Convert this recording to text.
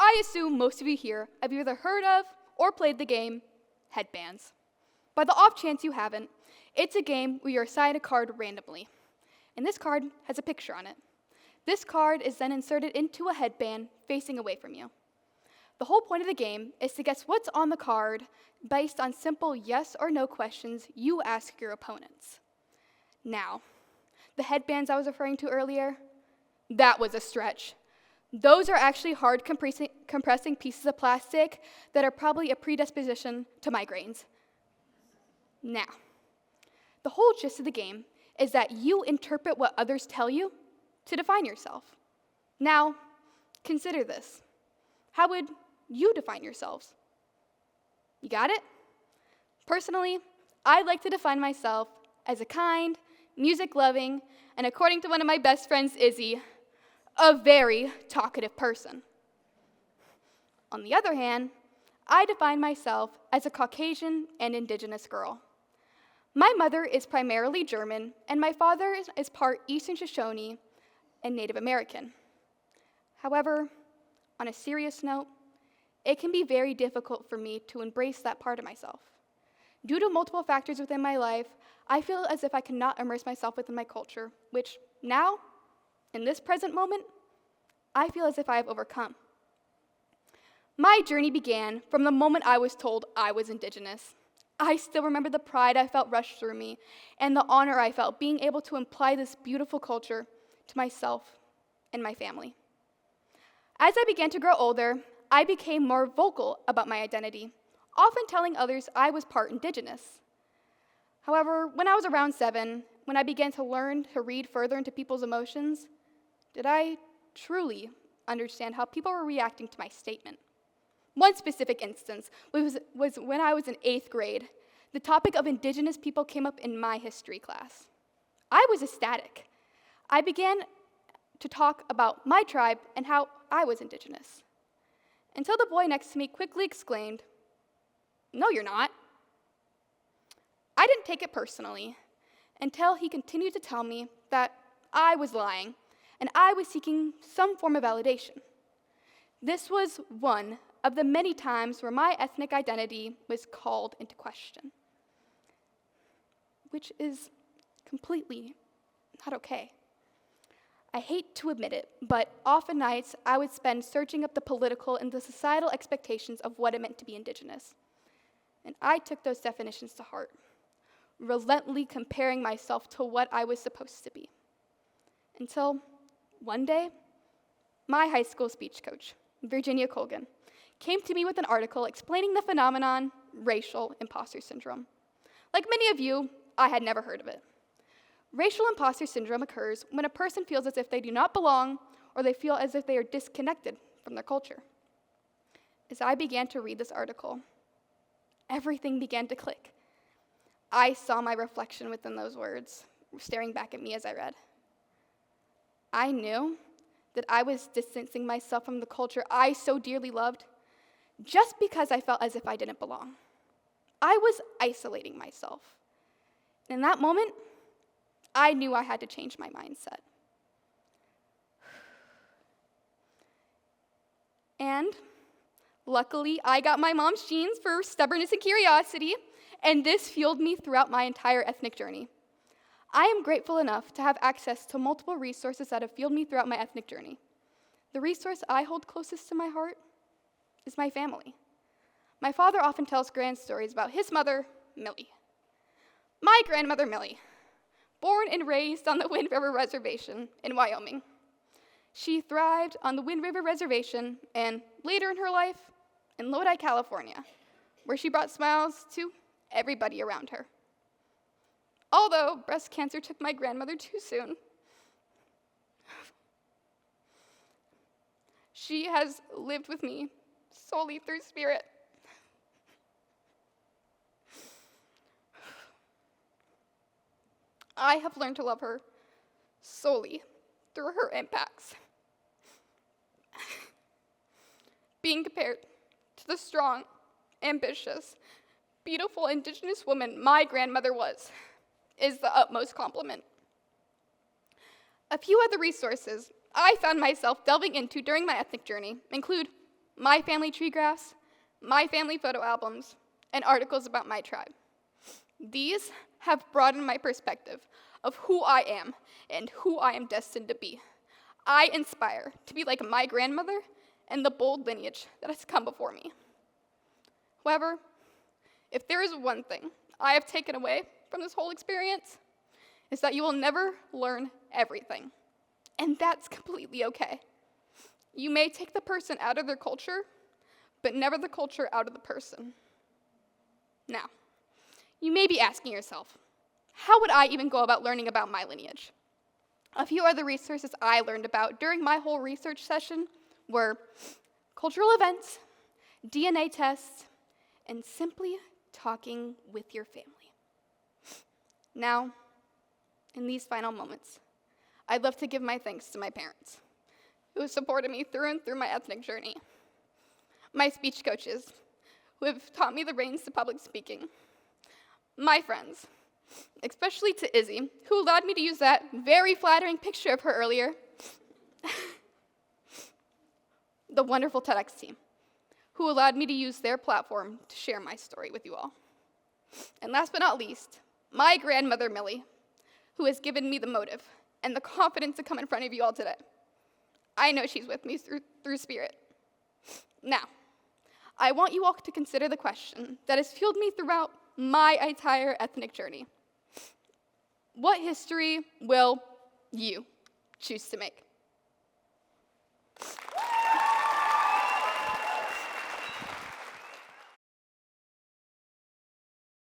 I assume most of you here have either heard of or played the game Headbands. By the off chance you haven't, it's a game where you're assigned a card randomly, and this card has a picture on it. This card is then inserted into a headband facing away from you. The whole point of the game is to guess what's on the card based on simple yes or no questions you ask your opponents. Now, the headbands I was referring to earlier, that was a stretch. Those are actually hard compressing pieces of plastic that are probably a predisposition to migraines. Now, the whole gist of the game is that you interpret what others tell you to define yourself. Now, consider this. How would you define yourselves? You got it? Personally, I like to define myself as a kind, music-loving, and according to one of my best friends, Izzy, a very talkative person. On the other hand, I define myself as a Caucasian and Indigenous girl. My mother is primarily German, and my father is part Eastern Shoshone and Native American. However, on a serious note, it can be very difficult for me to embrace that part of myself. Due to multiple factors within my life, I feel as if I cannot immerse myself within my culture, which now, in this present moment, I feel as if I have overcome. My journey began from the moment I was told I was Indigenous. I still remember the pride I felt rush through me and the honor I felt being able to imply this beautiful culture to myself and my family. As I began to grow older, I became more vocal about my identity, often telling others I was part Indigenous. However, when I was around 7, when I began to learn to read further into people's emotions, did I truly understand how people were reacting to my statement. One specific instance was when I was in 8th grade. The topic of Indigenous people came up in my history class. I was ecstatic. I began to talk about my tribe and how I was Indigenous, until the boy next to me quickly exclaimed, "No, you're not." I didn't take it personally until he continued to tell me that I was lying and I was seeking some form of validation. This was one of the many times where my ethnic identity was called into question, which is completely not okay. I hate to admit it, but often nights I would spend searching up the political and the societal expectations of what it meant to be Indigenous. And I took those definitions to heart, relentlessly comparing myself to what I was supposed to be. Until one day, my high school speech coach, Virginia Colgan, came to me with an article explaining the phenomenon, racial imposter syndrome. Like many of you, I had never heard of it. Racial imposter syndrome occurs when a person feels as if they do not belong or they feel as if they are disconnected from their culture. As I began to read this article, everything began to click. I saw my reflection within those words, staring back at me as I read. I knew that I was distancing myself from the culture I so dearly loved just because I felt as if I didn't belong. I was isolating myself. In that moment, I knew I had to change my mindset. And luckily, I got my mom's genes for stubbornness and curiosity, and this fueled me throughout my entire ethnic journey. I am grateful enough to have access to multiple resources that have fueled me throughout my ethnic journey. The resource I hold closest to my heart is my family. My father often tells grand stories about his mother, Millie. My grandmother, Millie, born and raised on the Wind River Reservation in Wyoming. She thrived on the Wind River Reservation and later in her life in Lodi, California, where she brought smiles to everybody around her. Although breast cancer took my grandmother too soon, she has lived with me solely through spirit. I have learned to love her solely through her impacts. Being compared to the strong, ambitious, beautiful Indigenous woman my grandmother was is the utmost compliment. A few other resources I found myself delving into during my ethnic journey include my family tree graphs, my family photo albums, and articles about my tribe. These have broadened my perspective of who I am and who I am destined to be. I inspire to be like my grandmother and the bold lineage that has come before me. However, if there is one thing I have taken away from this whole experience, is that you will never learn everything. And that's completely okay. You may take the person out of their culture, but never the culture out of the person. Now, you may be asking yourself, how would I even go about learning about my lineage? A few other resources I learned about during my whole research session were cultural events, DNA tests, and simply talking with your family. Now, in these final moments, I'd love to give my thanks to my parents, who have supported me through and through my ethnic journey, my speech coaches, who have taught me the reins to public speaking, my friends, especially to Izzy, who allowed me to use that very flattering picture of her earlier, the wonderful TEDx team, who allowed me to use their platform to share my story with you all. And last but not least, my grandmother, Millie, who has given me the motive and the confidence to come in front of you all today. I know she's with me through spirit. Now, I want you all to consider the question that has fueled me throughout my entire ethnic journey. What history will you choose to make?